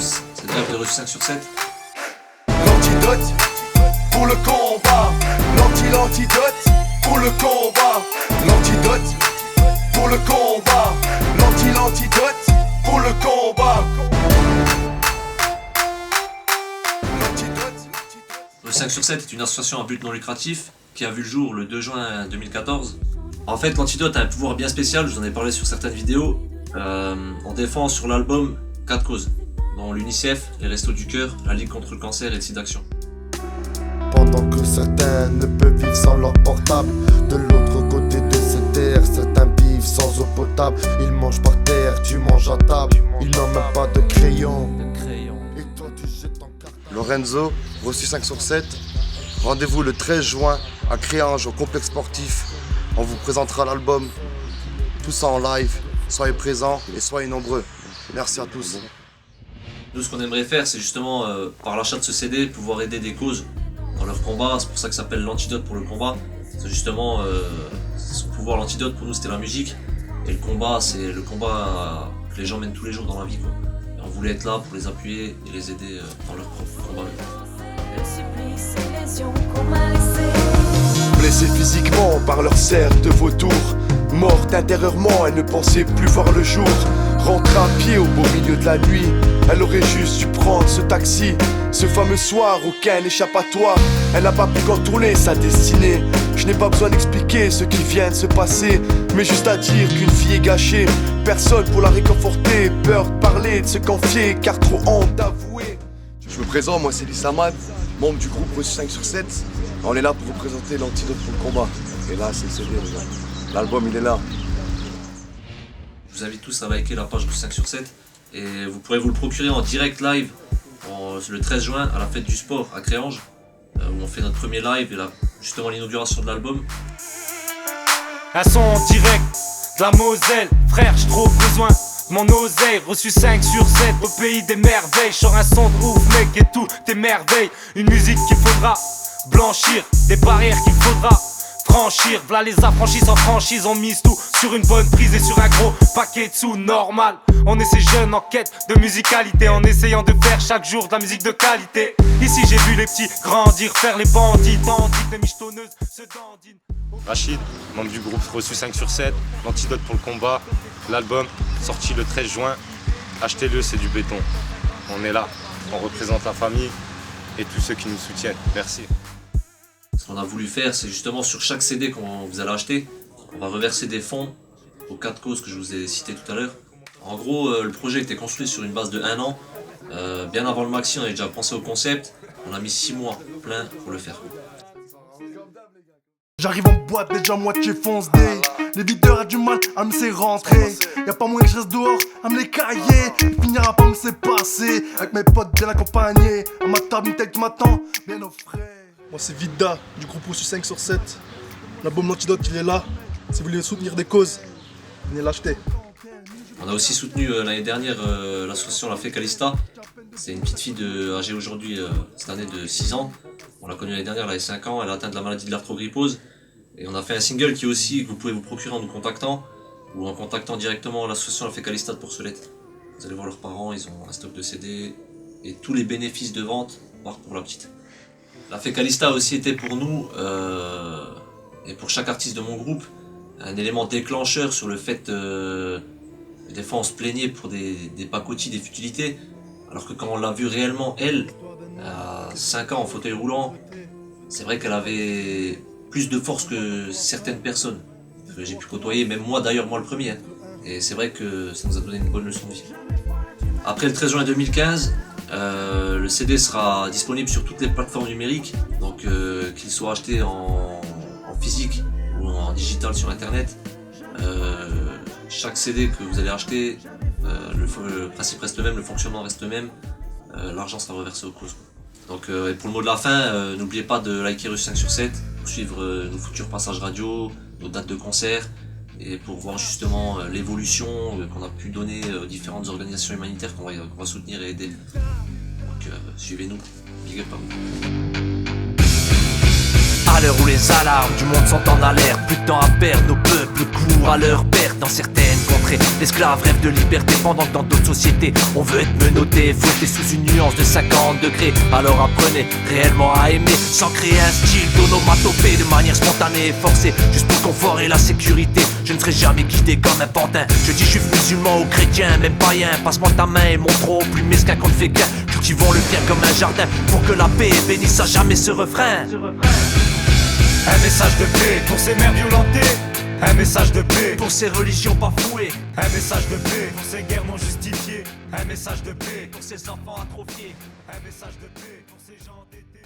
tous, c'est le rêve de Reçu 5 sur 7. L'antidote pour le combat. L'antidote pour le combat. L'antidote pour le combat. L'antidote pour le combat. Le 5 sur 7 est une association à but non lucratif qui a vu le jour le 2 juin 2014. En fait, l'Antidote a un pouvoir bien spécial, je vous en ai parlé sur certaines vidéos. On défend sur l'album 4 causes, dont l'UNICEF, les Restos du Cœur, la Ligue contre le cancer et le sida Action. Pendant que certains ne peuvent vivre sans leur portable, de l'autre côté de cette terre, certains vivent sans eau potable. Ils mangent par terre, tu manges à table, ils n'ont même pas de crayon. Et toi tu jettes en carte. Lorenzo, Reçu 5 sur 7. Rendez-vous le 13 juin à Créange au complexe sportif. On vous présentera l'album, tout ça en live. Soyez présents et soyez nombreux. Merci à tous. Nous, ce qu'on aimerait faire, c'est justement, par l'achat de ce CD, pouvoir aider des causes dans leur combat. C'est pour ça que ça s'appelle l'Antidote pour le combat. C'est justement, son pouvoir, l'antidote pour nous, c'était la musique. Et le combat, c'est le combat que les gens mènent tous les jours dans la vie, quoi. Et on voulait être là pour les appuyer et les aider dans leur propre combat. Blessée physiquement par leur cerf de vautour, morte intérieurement, elle ne pensait plus voir le jour. Rentre à pied au beau milieu de la nuit, elle aurait juste dû prendre ce taxi. Ce fameux soir, aucun échappatoire, elle n'a pas pu contourner sa destinée. Je n'ai pas besoin d'expliquer ce qui vient de se passer, mais juste à dire qu'une fille est gâchée. Personne pour la réconforter, peur de parler, de se confier, car trop honte d'avouer. Je me présente, moi c'est Lissamad, membre du groupe Reçu 5 sur 7. On est là pour vous présenter l'Antidote pour le combat. Et là, c'est le CD, les gars. L'album, il est là. Je vous invite tous à liker la page Reçu 5 sur 7 et vous pourrez vous le procurer en direct live le 13 juin à la fête du sport à Créange où on fait notre premier live et là, justement l'inauguration de l'album. Un son en direct de la Moselle, frère, j'ai trop besoin de mon oseille. Reçu 5 sur 7 au pays des merveilles. J'sors un son de ouf, mec, et tout tes merveilles. Une musique qu'il faudra blanchir, des barrières qu'il faudra franchir. V'là les affranchis sans franchise, on mise tout sur une bonne prise et sur un gros paquet de sous normal. On est ces jeunes en quête de musicalité, en essayant de faire chaque jour de la musique de qualité. Ici j'ai vu les petits grandir, faire les bandits, de michetonneuses, se dandinent. Rachid, membre du groupe Reçu 5 sur 7, l'Antidote pour le combat, l'album sorti le 13 juin, achetez-le, c'est du béton. On est là, on représente la famille et tous ceux qui nous soutiennent. Merci. Ce qu'on a voulu faire, c'est justement sur chaque CD qu'on vous allez acheter, on va reverser des fonds aux 4 causes que je vous ai citées tout à l'heure. En gros, le projet était construit sur une base de 1 an. Bien avant le maxi, on avait déjà pensé au concept. On a mis 6 mois plein pour le faire. J'arrive en boîte déjà moitié foncé. L'éditeur a du mal à me laisser rentrer. Y'a pas moyen que je reste dehors à me les cailler. Il finira pas me laisser passer. Avec mes potes bien accompagnés. À ma table une tête qui m'attend bien au frais. Moi c'est Vida du groupe Reçu 5 sur 7. L'album L'Antidote il est là. Si vous voulez soutenir des causes, venez l'acheter. On a aussi soutenu l'année dernière l'association La Fécalista. C'est une petite fille âgée aujourd'hui, cette année de 6 ans. On l'a connue l'année dernière, elle avait 5 ans, elle est atteinte de la maladie de l'arthrogrypose. Et on a fait un single qui aussi, que vous pouvez vous procurer en nous contactant ou en contactant directement l'association La Fécalista de Porcelette. Vous allez voir leurs parents, ils ont un stock de CD et tous les bénéfices de vente partent pour la petite. La Fécalista a aussi été pour nous, et pour chaque artiste de mon groupe, un élément déclencheur sur le fait des fois on se plaignait pour des pacotis, des futilités, alors que quand on l'a vue réellement, elle, à 5 ans en fauteuil roulant, c'est vrai qu'elle avait plus de force que certaines personnes que j'ai pu côtoyer, même moi d'ailleurs, moi le premier. Et c'est vrai que ça nous a donné une bonne leçon de vie. Après le 13 juin 2015, le CD sera disponible sur toutes les plateformes numériques, donc qu'il soit acheté en physique ou en digital sur internet. Chaque CD que vous allez acheter, le principe reste le même, le fonctionnement reste le même, l'argent sera reversé aux causes. Donc et pour le mot de la fin, n'oubliez pas de liker Reçu 5 sur 7 pour suivre nos futurs passages radio, nos dates de concert et pour voir justement l'évolution qu'on a pu donner aux différentes organisations humanitaires qu'on va soutenir et aider. Donc suivez-nous, big up à vous. À l'heure où les alarmes du monde sont en alerte, plus de temps à perdre, nos peuples courent à leur perte. Dans certaines contrées, l'esclave rêve de liberté, pendant que dans d'autres sociétés on veut être menotté, fouetté sous une nuance de 50 degrés. Alors apprenez réellement à aimer, sans créer un style d'onomatopée de manière spontanée et forcée, juste pour le confort et la sécurité. Je ne serai jamais guidé comme un pantin. Je dis je suis musulman ou chrétien, même païen. Passe-moi ta main et montrons plus mesquin qu'on ne fait qu'un. Cultivons le bien comme un jardin, pour que la paix bénisse à jamais ce refrain. Un message de paix pour ces mères violentées. Un message de paix pour ces religions bafouées. Un message de paix pour ces guerres non justifiées. Un message de paix pour ces enfants atrophiés. Un message de paix pour ces gens endettés.